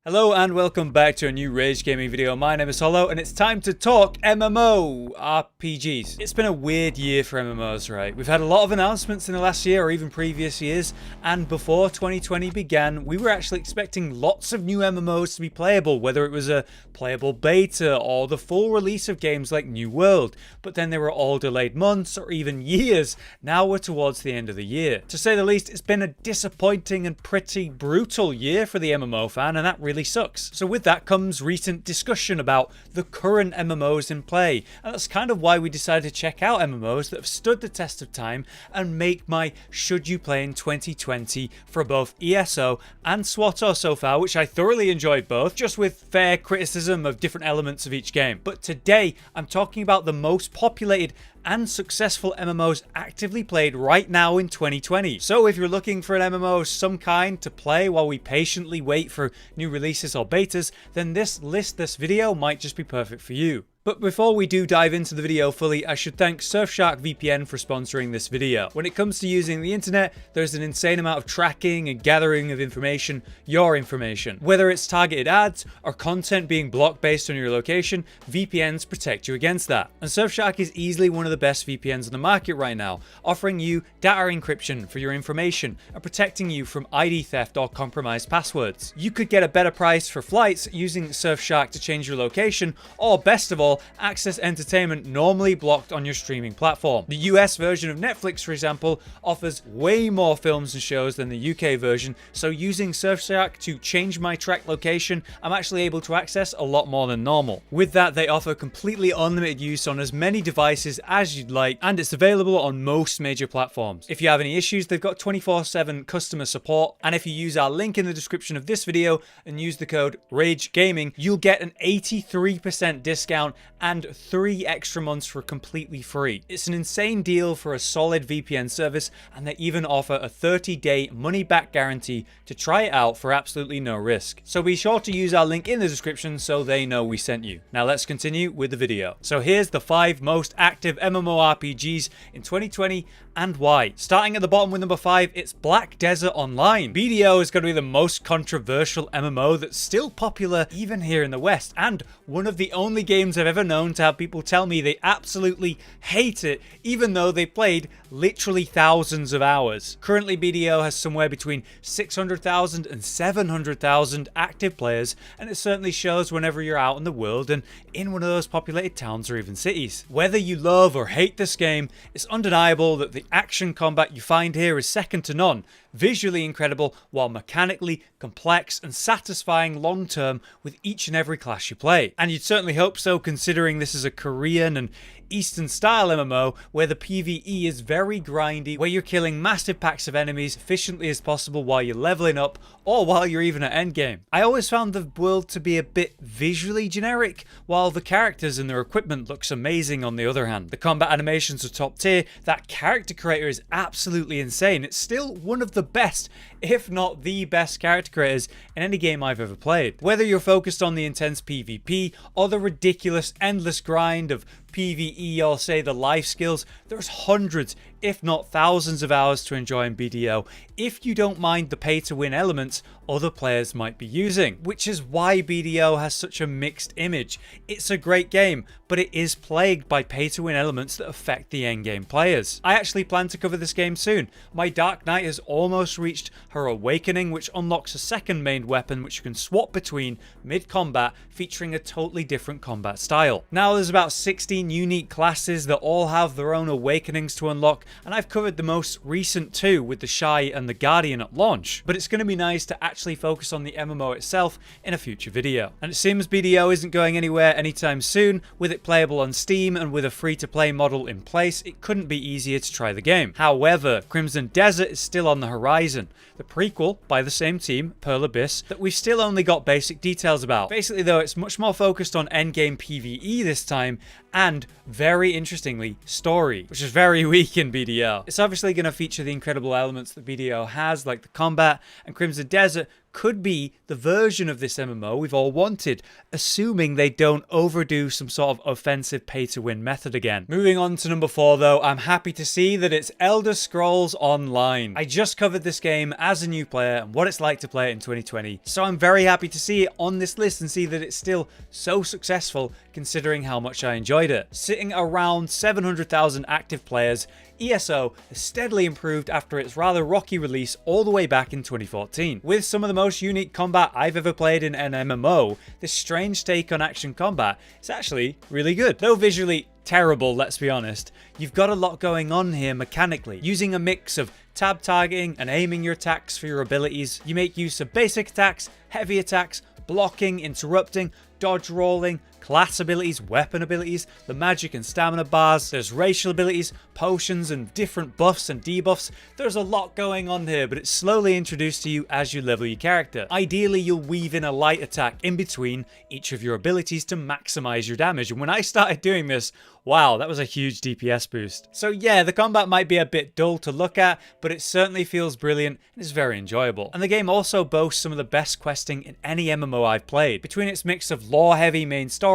Hello and welcome back to a new Rage Gaming video. My name is Hollow and it's time to talk MMORPGs. It's been a weird year for MMOs, right? We've had a lot of announcements in the last year or even previous years, and before 2020 began, we were actually expecting lots of new MMOs to be playable, whether it was a playable beta or the full release of games like New World, but then they were all delayed months or even years. Now we're towards the end of the year. To say the least, it's been a disappointing and pretty brutal year for the MMO fan, and that really sucks. So with that comes recent discussion about the current MMOs in play, and that's kind of why we decided to check out MMOs that have stood the test of time and make my should you play in 2020 for both ESO and SWTOR so far, which I thoroughly enjoyed both, just with fair criticism of different elements of each game. But today I'm talking about the most populated and successful MMOs actively played right now in 2020. So if you're looking for an MMO of some kind to play while we patiently wait for new releases or betas, then this video might just be perfect for you. But before we do dive into the video fully, I should thank Surfshark VPN for sponsoring this video. When it comes to using the internet, there's an insane amount of tracking and gathering of information, your information. Whether it's targeted ads or content being blocked based on your location, VPNs protect you against that. And Surfshark is easily one of the best VPNs on the market right now, offering you data encryption for your information and protecting you from ID theft or compromised passwords. You could get a better price for flights using Surfshark to change your location, or best of all, access entertainment normally blocked on your streaming platform. The US version of Netflix, for example, offers way more films and shows than the UK version, so using Surfshark to change my track location, I'm actually able to access a lot more than normal. With that, they offer completely unlimited use on as many devices as you'd like, and it's available on most major platforms. If you have any issues, they've got 24/7 customer support, and if you use our link in the description of this video and use the code RAGEGAMING, you'll get an 83% discount and 3 extra months for completely free. It's an insane deal for a solid VPN service, and they even offer a 30-day money-back guarantee to try it out for absolutely no risk. So be sure to use our link in the description so they know we sent you. Now let's continue with the video. So here's the 5 most active MMORPGs in 2020 and why. Starting at the bottom with number 5, it's Black Desert Online. BDO is going to be the most controversial MMO that's still popular even here in the West, and one of the only games I've ever known to have people tell me they absolutely hate it, even though they played literally thousands of hours. Currently, BDO has somewhere between 600,000 and 700,000 active players, and it certainly shows whenever you're out in the world and in one of those populated towns or even cities. Whether you love or hate this game, it's undeniable that the action combat you find here is second to none, visually incredible while mechanically complex and satisfying long term with each and every class you play. And you'd certainly hope so, considering this is a Korean and Eastern style MMO where the PvE is very grindy, where you're killing massive packs of enemies efficiently as possible while you're leveling up or while you're even at endgame. I always found the world to be a bit visually generic, while the characters and their equipment looks amazing on the other hand. The combat animations are top tier, that character creator is absolutely insane. It's still one of the best, if not the best character creators in any game I've ever played. Whether you're focused on the intense PvP or the ridiculous endless grind of PvE or say the life skills, there's hundreds if not thousands of hours to enjoy in BDO if you don't mind the pay to win elements other players might be using, which is why BDO has such a mixed image. It's a great game, but it is plagued by pay to win elements that affect the endgame players. I actually plan to cover this game soon. My Dark Knight has almost reached her awakening, which unlocks a second main weapon which you can swap between mid-combat, featuring a totally different combat style. Now there's about 16 unique classes that all have their own awakenings to unlock, and I've covered the most recent 2 with the Shy and the Guardian at launch, but it's going to be nice to actually focus on the MMO itself in a future video. And it seems BDO isn't going anywhere anytime soon. With it playable on Steam and with a free-to-play model in place, it couldn't be easier to try the game. However, Crimson Desert is still on the horizon, the prequel by the same team, Pearl Abyss, that we've still only got basic details about. Basically though, it's much more focused on endgame PvE this time, and very interestingly, story, which is very weak in BDO. It's obviously going to feature the incredible elements that BDO has, like the combat, and Crimson Desert could be the version of this MMO we've all wanted, assuming they don't overdo some sort of offensive pay-to-win method again. Moving on to number 4 though, I'm happy to see that it's Elder Scrolls Online. I just covered this game as a new player and what it's like to play it in 2020, so I'm very happy to see it on this list and see that it's still so successful considering how much I enjoyed it. Sitting around 700,000 active players, ESO has steadily improved after its rather rocky release all the way back in 2014. With some of the most unique combat I've ever played in an MMO, this strange take on action combat is actually really good. Though visually terrible, let's be honest, you've got a lot going on here mechanically. Using a mix of tab targeting and aiming your attacks for your abilities, you make use of basic attacks, heavy attacks, blocking, interrupting, dodge rolling, class abilities, weapon abilities, the magic and stamina bars, there's racial abilities, potions and different buffs and debuffs. There's a lot going on here, but it's slowly introduced to you as you level your character. Ideally, you'll weave in a light attack in between each of your abilities to maximize your damage. And when I started doing this, wow, that was a huge DPS boost. So yeah, the combat might be a bit dull to look at, but it certainly feels brilliant and is very enjoyable. And the game also boasts some of the best questing in any MMO I've played. Between its mix of lore-heavy main stories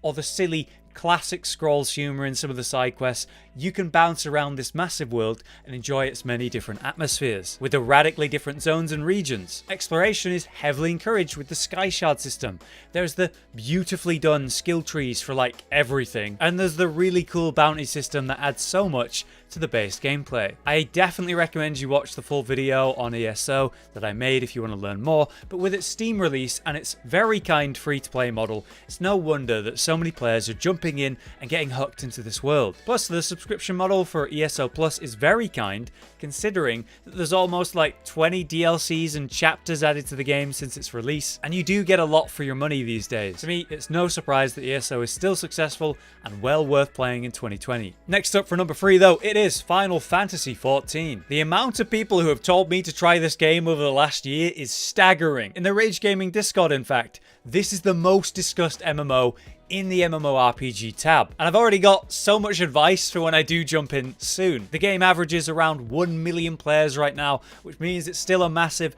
or the silly classic Scrolls humor in some of the side quests, you can bounce around this massive world and enjoy its many different atmospheres, with the radically different zones and regions. Exploration is heavily encouraged with the Sky Shard system. There's the beautifully done skill trees for like everything, and there's the really cool bounty system that adds so much to the base gameplay. I definitely recommend you watch the full video on ESO that I made if you want to learn more, but with its Steam release and its very kind free-to-play model, it's no wonder that so many players are jumping in and getting hooked into this world. Plus, the subscription model for ESO Plus is very kind, considering that there's almost like 20 DLCs and chapters added to the game since its release, and you do get a lot for your money these days. To me, it's no surprise that ESO is still successful and well worth playing in 2020. Next up for number 3 though, it is Final Fantasy XIV. The amount of people who have told me to try this game over the last year is staggering. In the Rage Gaming Discord, in fact, this is the most discussed MMO in the MMORPG tab, and I've already got so much advice for when I do jump in soon. The game averages around 1 million players right now, which means it's still a massive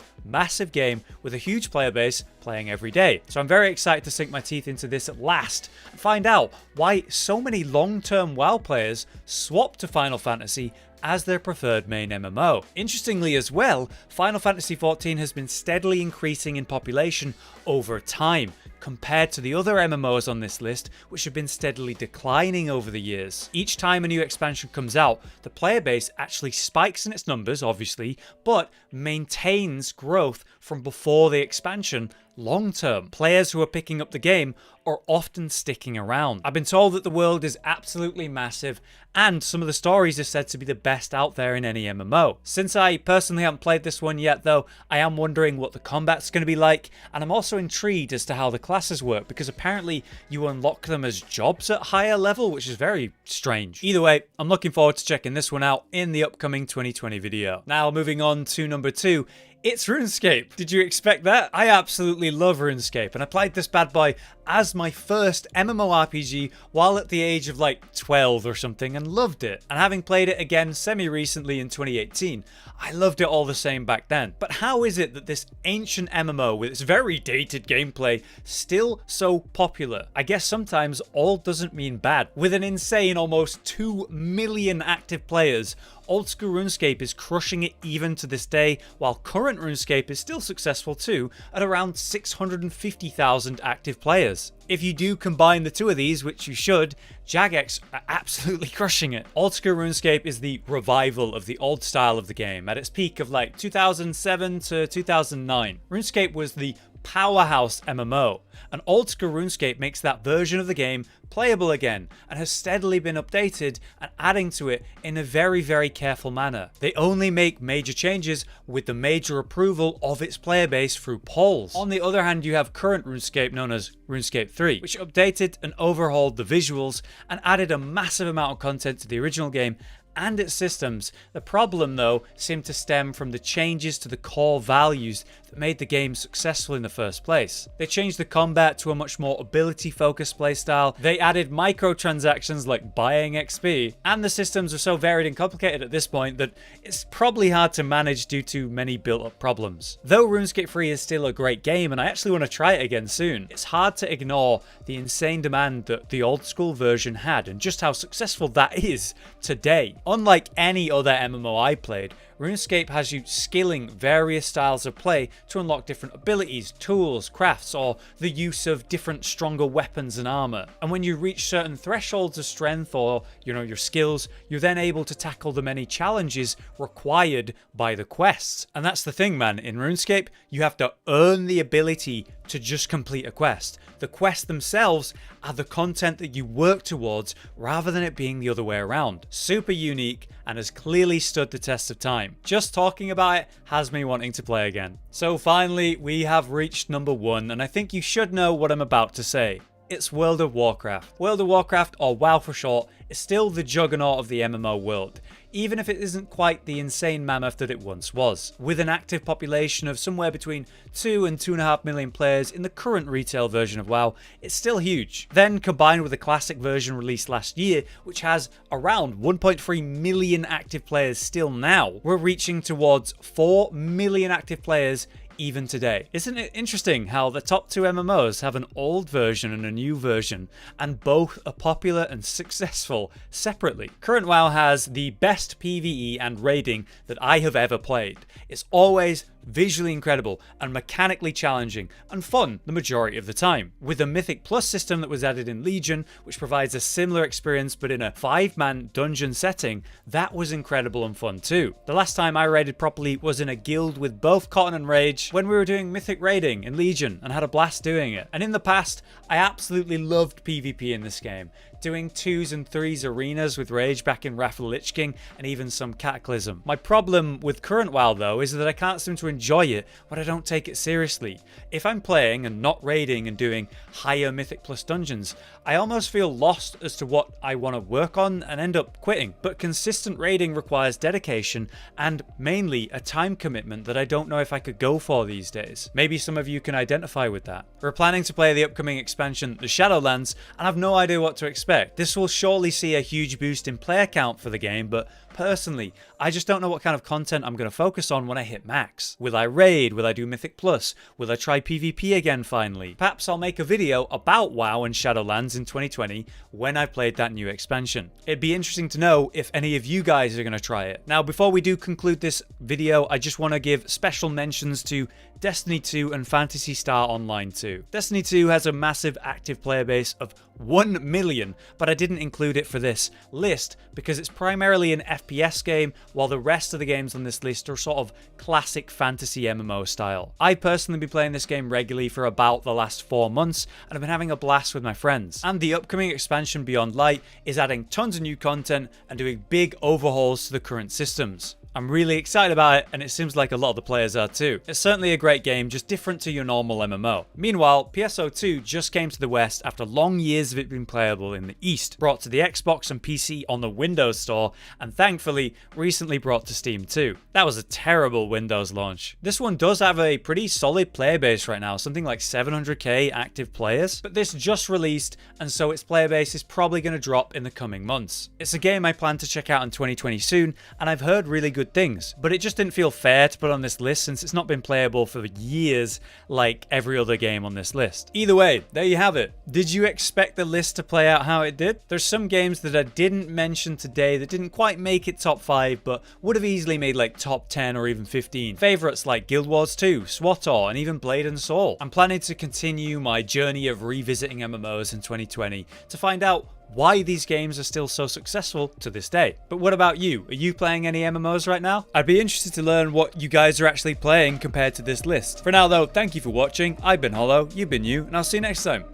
game with a huge player base playing every day. So I'm very excited to sink my teeth into this at last and find out why so many long-term WoW players swap to Final Fantasy as their preferred main MMO. Interestingly as well, Final Fantasy XIV has been steadily increasing in population over time, compared to the other MMOs on this list, which have been steadily declining over the years. Each time a new expansion comes out, the player base actually spikes in its numbers, obviously, but maintains growth from before the expansion long term. Players who are picking up the game are often sticking around. I've been told that the world is absolutely massive, and some of the stories are said to be the best out there in any MMO. Since I personally haven't played this one yet though, I am wondering what the combat's going to be like, and I'm also intrigued as to how the classes work, because apparently you unlock them as jobs at higher level, which is very strange. Either way, I'm looking forward to checking this one out in the upcoming 2020 video. Now moving on to number 2, it's RuneScape. Did you expect that? I absolutely love RuneScape, and I played this bad boy as my first MMORPG while at the age of like 12 or something, and loved it. And having played it again semi-recently in 2018, I loved it all the same back then. But how is it that this ancient MMO with its very dated gameplay still so popular? I guess sometimes all doesn't mean bad. With an insane almost 2 million active players, old school RuneScape is crushing it even to this day, while current RuneScape is still successful too at around 650,000 active players. If you do combine the two of these, which you should, Jagex are absolutely crushing it. Old school RuneScape is the revival of the old style of the game at its peak of like 2007 to 2009. RuneScape was the powerhouse MMO, and old school RuneScape makes that version of the game playable again and has steadily been updated and adding to it in a very careful manner. They only make major changes with the major approval of its player base through polls. On the other hand, you have current RuneScape known as RuneScape 3, which updated and overhauled the visuals and added a massive amount of content to the original game and its systems. The problem though seemed to stem from the changes to the core values that that made the game successful in the first place. They changed the combat to a much more ability-focused playstyle, they added microtransactions like buying XP, and the systems are so varied and complicated at this point that it's probably hard to manage due to many built-up problems. Though RuneScape 3 is still a great game and I actually want to try it again soon, it's hard to ignore the insane demand that the old school version had and just how successful that is today. Unlike any other MMO I played, RuneScape has you skilling various styles of play to unlock different abilities, tools, crafts, or the use of different stronger weapons and armor. And when you reach certain thresholds of strength or, your skills, you're then able to tackle the many challenges required by the quests. And that's the thing, man. In RuneScape, you have to earn the ability to just complete a quest. The quests themselves are the content that you work towards rather than it being the other way around. Super unique and has clearly stood the test of time. Just talking about it has me wanting to play again. So finally, we have reached number 1, and I think you should know what I'm about to say. It's World of Warcraft. World of Warcraft, or WoW for short, is still the juggernaut of the MMO world, even if it isn't quite the insane mammoth that it once was. With an active population of somewhere between 2 and 2.5 million players in the current retail version of WoW, it's still huge. Then combined with the classic version released last year, which has around 1.3 million active players still now, we're reaching towards 4 million active players even today. Isn't it interesting how the top 2 MMOs have an old version and a new version, and both are popular and successful separately? Current WoW has the best PvE and raiding that I have ever played. It's always visually incredible and mechanically challenging and fun the majority of the time. With a Mythic Plus system that was added in Legion, which provides a similar experience but in a 5-man dungeon setting, that was incredible and fun too. The last time I raided properly was in a guild with both Cotton and Rage when we were doing Mythic raiding in Legion and had a blast doing it. And in the past, I absolutely loved PvP in this game, doing 2s and 3s arenas with Rage back in Wrath of the Lich King and even some Cataclysm. My problem with current WoW though is that I can't seem to enjoy it when I don't take it seriously. If I'm playing and not raiding and doing higher Mythic Plus dungeons, I almost feel lost as to what I want to work on and end up quitting. But consistent raiding requires dedication and mainly a time commitment that I don't know if I could go for these days. Maybe some of you can identify with that. We're planning to play the upcoming expansion, the Shadowlands, and I've no idea what to expect. This will surely see a huge boost in player count for the game, but personally, I just don't know what kind of content I'm going to focus on when I hit max. Will I raid? Will I do Mythic Plus? Will I try PvP again finally? Perhaps I'll make a video about WoW and Shadowlands in 2020 when I've played that new expansion. It'd be interesting to know if any of you guys are going to try it. Now, before we do conclude this video, I just want to give special mentions to Destiny 2 and Phantasy Star Online 2. Destiny 2 has a massive active player base of 1 million, but I didn't include it for this list because it's primarily an FPS game, while the rest of the games on this list are sort of classic fantasy MMO style. I've personally been playing this game regularly for about the last 4 months, and I've been having a blast with my friends. And the upcoming expansion Beyond Light is adding tons of new content and doing big overhauls to the current systems. I'm really excited about it, and it seems like a lot of the players are too. It's certainly a great game, just different to your normal MMO. Meanwhile, PSO2 just came to the West after long years of it being playable in the East, brought to the Xbox and PC on the Windows Store, and thankfully recently brought to Steam too. That was a terrible Windows launch. This one does have a pretty solid player base right now, something like 700k active players, but this just released, and so its player base is probably going to drop in the coming months. It's a game I plan to check out in 2020 soon, and I've heard really good things, but it just didn't feel fair to put on this list since it's not been playable for years like every other game on this list. Either way, there you have it. Did you expect the list to play out how it did? There's some games that I didn't mention today that didn't quite make it top 5, but would have easily made like top 10 or even 15. Favorites like Guild Wars 2, SWTOR, and even Blade and Soul. I'm planning to continue my journey of revisiting MMOs in 2020 to find out why these games are still so successful to this day. But what about you? Are you playing any MMOs right now? I'd be interested to learn what you guys are actually playing compared to this list. For now though, thank you for watching. I've been Hollow, you've been you, and I'll see you next time.